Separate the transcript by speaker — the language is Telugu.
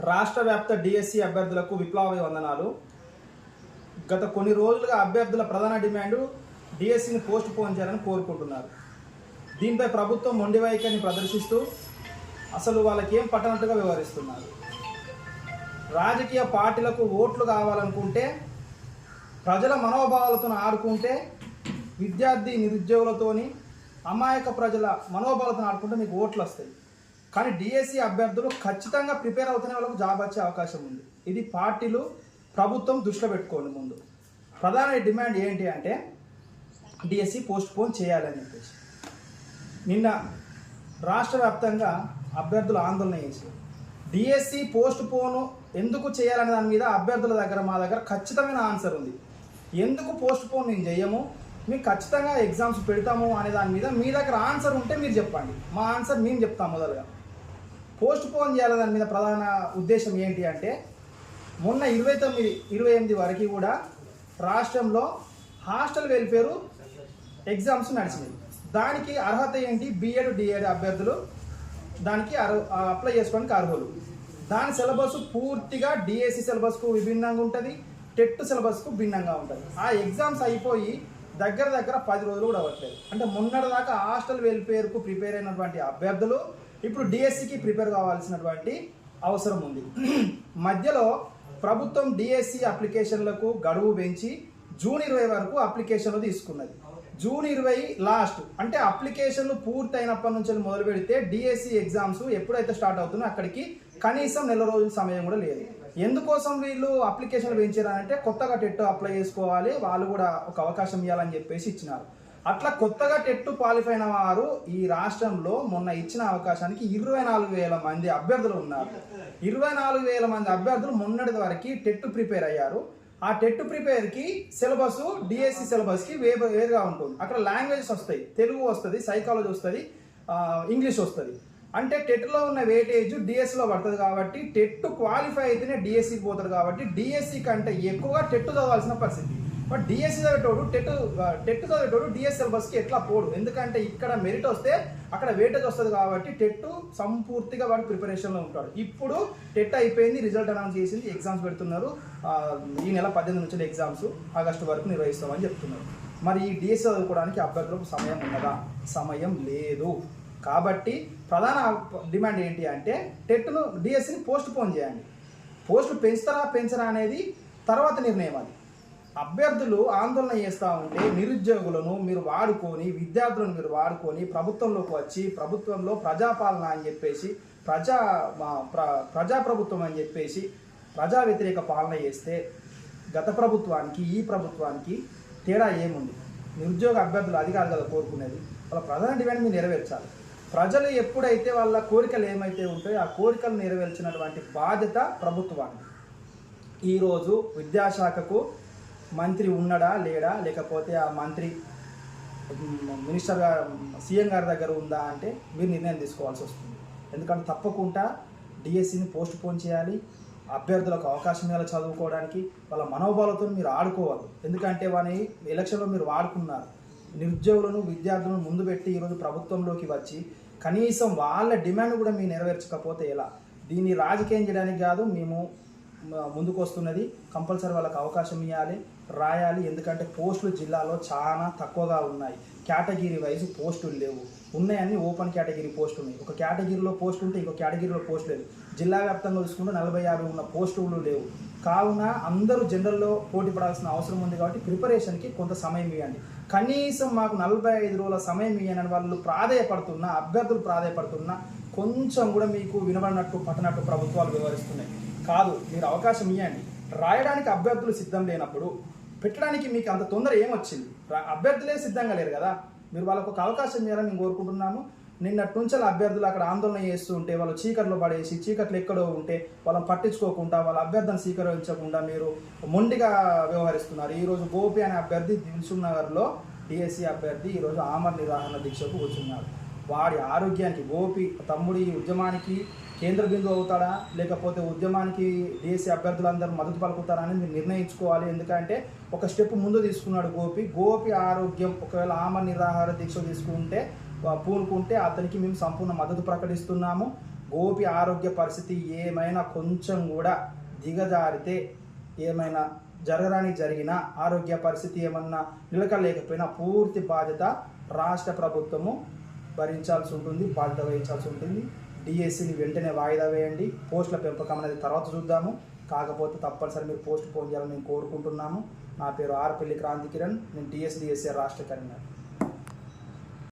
Speaker 1: రాష్ట్ర వ్యాప్త డిఎస్సి అభ్యర్థులకు విప్లవ వందనాలు. గత కొన్ని రోజులుగా అభ్యర్థుల ప్రధాన డిమాండ్ డిఎస్సిని పోస్ట్ పోన్ చేయాలని కోరుకుంటున్నారు. దీనిపై ప్రభుత్వం మొండి వైఖరిని ప్రదర్శిస్తూ అసలు వాళ్ళకి ఏం పట్టనట్టుగా వ్యవహరిస్తున్నారు. రాజకీయ పార్టీలకు ఓట్లు కావాలనుకుంటే, ప్రజల మనోభావాలతో ఆడుకుంటే, విద్యార్థి నిరుద్యోగులతోని అమాయక ప్రజల మనోభావాలతో ఆడుకుంటే మీకు ఓట్లు వస్తాయి. కానీ డిఎస్సి అభ్యర్థులు ఖచ్చితంగా ప్రిపేర్ అవుతున్న వాళ్ళకు జాబ్ వచ్చే అవకాశం ఉంది. ఇది పార్టీలు ప్రభుత్వం దృష్టిలో పెట్టుకోండి. ముందు ప్రధాన డిమాండ్ ఏంటి అంటే డిఎస్సి పోస్ట్ పోన్ చేయాలని చెప్పేసి నిన్న రాష్ట్ర వ్యాప్తంగా అభ్యర్థులు ఆందోళన చేశారు. డిఎస్సి పోస్ట్ పోను ఎందుకు చేయాలనే దాని మీద అభ్యర్థుల దగ్గర మా దగ్గర ఖచ్చితమైన ఆన్సర్ ఉంది. ఎందుకు పోస్ట్ పోన్ మేము చేయము, మీకు ఖచ్చితంగా ఎగ్జామ్స్ పెడతాము అనే దాని మీద మీ దగ్గర ఆన్సర్ ఉంటే మీరు చెప్పండి. మా ఆన్సర్ మేము చెప్తాం. మొదలుగా పోస్ట్ పోన్ చేయాలి దాని మీద ప్రధాన ఉద్దేశం ఏంటి అంటే, మొన్న 29-28 వరకు కూడా రాష్ట్రంలో హాస్టల్ వెల్ఫేరు ఎగ్జామ్స్ నడిచినాయి. దానికి అర్హత ఏంటి? బిఎడ్ డిఎడ్ అభ్యర్థులు దానికి అప్లై చేసుకోవడానికి అర్హులు. దాని సిలబస్ పూర్తిగా డిఎస్సి సిలబస్కు విభిన్నంగా ఉంటుంది, టెట్ సిలబస్కు భిన్నంగా ఉంటుంది. ఆ ఎగ్జామ్స్ అయిపోయి దగ్గర 10 రోజులు కూడా అవ్వట్లేదు. అంటే మొన్నటిదాకా హాస్టల్ వెల్ఫేర్కు ప్రిపేర్ అయినటువంటి అభ్యర్థులు ఇప్పుడు డిఎస్సికి ప్రిపేర్ కావాల్సినటువంటి అవసరం ఉంది. మధ్యలో ప్రభుత్వం డిఎస్సి అప్లికేషన్లకు గడువు పెంచి జూన్ 20 వరకు అప్లికేషన్లు తీసుకున్నది. జూన్ 20 లాస్ట్, అంటే అప్లికేషన్లు పూర్తయినప్పటి నుంచి మొదలు పెడితే డిఎస్సి ఎగ్జామ్స్ ఎప్పుడైతే స్టార్ట్ అవుతుందో అక్కడికి కనీసం నెల రోజుల సమయం కూడా లేదు. ఎందుకోసం వీళ్ళు అప్లికేషన్లు పెంచారంటే కొత్తగా టెట్ అప్లై చేసుకోవాలి, వాళ్ళు కూడా ఒక అవకాశం ఇవ్వాలని చెప్పేసి ఇచ్చినారు. అట్లా కొత్తగా టెట్ క్వాలిఫై అయిన వారు ఈ రాష్ట్రంలో మొన్న ఇచ్చిన అవకాశానికి 24,000 మంది అభ్యర్థులు ఉన్నారు. 24,000 మంది అభ్యర్థులు మొన్నటి వరకు టెట్ ప్రిపేర్ అయ్యారు. ఆ టెట్ ప్రిపేర్కి సిలబస్ డిఎస్సి సిలబస్కి వేరుగా ఉంటుంది. అక్కడ లాంగ్వేజెస్ వస్తాయి, తెలుగు వస్తుంది, సైకాలజీ వస్తుంది, ఇంగ్లీష్ వస్తుంది. అంటే టెట్లో ఉన్న వెయిటేజ్ డిఎస్సిలో పడుతుంది. కాబట్టి టెట్ క్వాలిఫై అయితేనే డిఎస్సికి పోతారు. కాబట్టి డిఎస్సి కంటే ఎక్కువగా టెట్ చదవాల్సిన పరిస్థితి. బట్ డిఎస్సి చదివేటోడు టెట్ చదివేటోడు డిఎస్సి సిలబస్కి ఎట్లా పోడు, ఎందుకంటే ఇక్కడ మెరిట్ వస్తే అక్కడ వెయిటేజ్ వస్తుంది. కాబట్టి టెట్ సంపూర్తిగా వాడు ప్రిపరేషన్లో ఉంటాడు. ఇప్పుడు టెట్ అయిపోయింది, రిజల్ట్ అనౌన్స్ చేసింది, ఎగ్జామ్స్ పెడుతున్నారు. ఈ నెల 18 నుంచి ఎగ్జామ్స్ ఆగస్టు వరకు నిర్వహిస్తామని చెప్తున్నారు. మరి ఈ డిఎస్సి చదువుకోవడానికి అభ్యర్థులకు సమయం ఉన్నదా? సమయం లేదు. కాబట్టి ప్రధాన డిమాండ్ ఏంటి అంటే టెట్ను డిఎస్సిని పోస్ట్ పోన్ చేయండి. పోస్టులు పెంచరా అనేది తర్వాత నిర్ణయం. అది అభ్యర్థులు ఆందోళన చేస్తూ ఉంటే నిరుద్యోగులను మీరు వాడుకొని, విద్యార్థులను మీరు వాడుకొని ప్రభుత్వంలోకి వచ్చి ప్రభుత్వంలో ప్రజాపాలన అని చెప్పేసి ప్రజాప్రభుత్వం అని చెప్పేసి ప్రజా వ్యతిరేక పాలన చేస్తే గత ప్రభుత్వానికి ఈ ప్రభుత్వానికి తేడా ఏముంది? నిరుద్యోగ అభ్యర్థులు అది కాదు కదా కోరుకునేది. వాళ్ళ ప్రధాన డిమాండ్ మీరు నెరవేర్చాలి. ప్రజలు ఎప్పుడైతే వాళ్ళ కోరికలు ఏమైతే ఉంటాయో ఆ కోరికలు నెరవేర్చినటువంటి బాధ్యత ప్రభుత్వానికి. ఈరోజు విద్యాశాఖకు మంత్రి ఉన్నాడా లేడా, లేకపోతే ఆ మంత్రి మినిస్టర్ సీఎం గారి దగ్గర ఉందా అంటే మీరు నిర్ణయం తీసుకోవాల్సి వస్తుంది. ఎందుకంటే తప్పకుండా డిఎస్సిని పోస్ట్ పోన్ చేయాలి. అభ్యర్థులకు అవకాశం ఇవ్వాలి చదువుకోవడానికి. వాళ్ళ మనోభావాలతో మీరు ఆడుకోవాలి. ఎందుకంటే వాని ఎలక్షన్లో మీరు వాడుకున్నారు. నిరుద్యోగులను విద్యార్థులను ముందు పెట్టి ఈరోజు ప్రభుత్వంలోకి వచ్చి కనీసం వాళ్ళ డిమాండ్ కూడా మీరు నెరవేర్చకపోతే ఎలా? దీన్ని రాజకీయం చేయడానికి కాదు మేము ముందుకు వస్తున్నది. కంపల్సరీ వాళ్ళకి అవకాశం ఇవ్వాలి, రాయాలి. ఎందుకంటే పోస్టులు జిల్లాలో చాలా తక్కువగా ఉన్నాయి. కేటగిరీ వైజ్ పోస్టులు లేవు. ఉన్నాయన్నీ ఓపెన్ కేటగిరీ పోస్టులు ఉన్నాయి. ఒక కేటగిరీలో పోస్ట్ ఉంటే ఇంకో కేటగిరీలో పోస్ట్ లేదు. జిల్లా వ్యాప్తంగా చూసుకుంటే 40-50 ఉన్న పోస్టులు లేవు. కావున అందరూ జనరల్లో పోటీ పడాల్సిన అవసరం ఉంది. కాబట్టి ప్రిపరేషన్కి కొంత సమయం ఇవ్వండి. కనీసం మాకు 45 రోజుల సమయం ఇవ్వని వాళ్ళు ప్రాధేయపడుతున్నా, అభ్యర్థులు ప్రాధేయపడుతున్నా కొంచెం కూడా మీకు వినబడినట్టు పట్టనట్టు ప్రభుత్వాలు వ్యవహరిస్తున్నాయి. కాదు, మీరు అవకాశం ఇవ్వండి. రాయడానికి అభ్యర్థులు సిద్ధం లేనప్పుడు పెట్టడానికి మీకు అంత తొందర ఏమొచ్చింది? అభ్యర్థులే సిద్ధంగా లేరు కదా. మీరు వాళ్ళకు ఒక అవకాశం ఇవ్వాలని మేము కోరుకుంటున్నాము. నిన్నటి నుంచి అభ్యర్థులు అక్కడ ఆందోళన చేస్తూ ఉంటే, వాళ్ళు చీకట్లో పడేసి చీకట్లు ఎక్కడో ఉంటే వాళ్ళని పట్టించుకోకుండా, వాళ్ళ అభ్యర్థిని స్వీకరించకుండా మీరు మొండిగా వ్యవహరిస్తున్నారు. ఈరోజు గోపి అనే అభ్యర్థి దిల్సుఖ్ నగర్లో డిఎస్సి అభ్యర్థి ఈరోజు ఆమరణ నిరాహార దీక్షకు కూర్చున్నారు. వాడి ఆరోగ్యానికి గోపి తమ్ముడి ఉద్యమానికి కేంద్ర బిందువు అవుతాడా, లేకపోతే ఉద్యమానికి డిఎస్సి అభ్యర్థులందరూ మద్దతు పలుకుతారా అని మీరు నిర్ణయించుకోవాలి. ఎందుకంటే ఒక స్టెప్ ముందు తీసుకున్నాడు గోపి ఆరోగ్యం. ఒకవేళ ఆమరణ నిరాహార దీక్ష తీసుకుంటే పూనుకుంటే అతనికి మేము సంపూర్ణ మద్దతు ప్రకటిస్తున్నాము. గోపి ఆరోగ్య పరిస్థితి ఏమైనా కొంచెం కూడా దిగజారితే, ఏమైనా జరగడానికి జరిగినా, ఆరోగ్య పరిస్థితి ఏమన్నా నిలకలేకపోయినా పూర్తి బాధ్యత రాష్ట్ర ప్రభుత్వము భరించాల్సి ఉంటుంది, బాధ్యత వహించాల్సి ఉంటుంది. డిఎస్సిని వెంటనే వాయిదా వేయండి. పోస్టుల పెంపకం అనేది తర్వాత చూద్దాము. కాకపోతే తప్పనిసరి మీరు పోస్ట్ పోన్ చేయాలని నేను కోరుకుంటున్నాము. నా పేరు ఆర్పల్లి క్రాంతి కిరణ్. నేను టీఎస్డిఎస్ఏ రాష్ట్ర కన్వీనర్.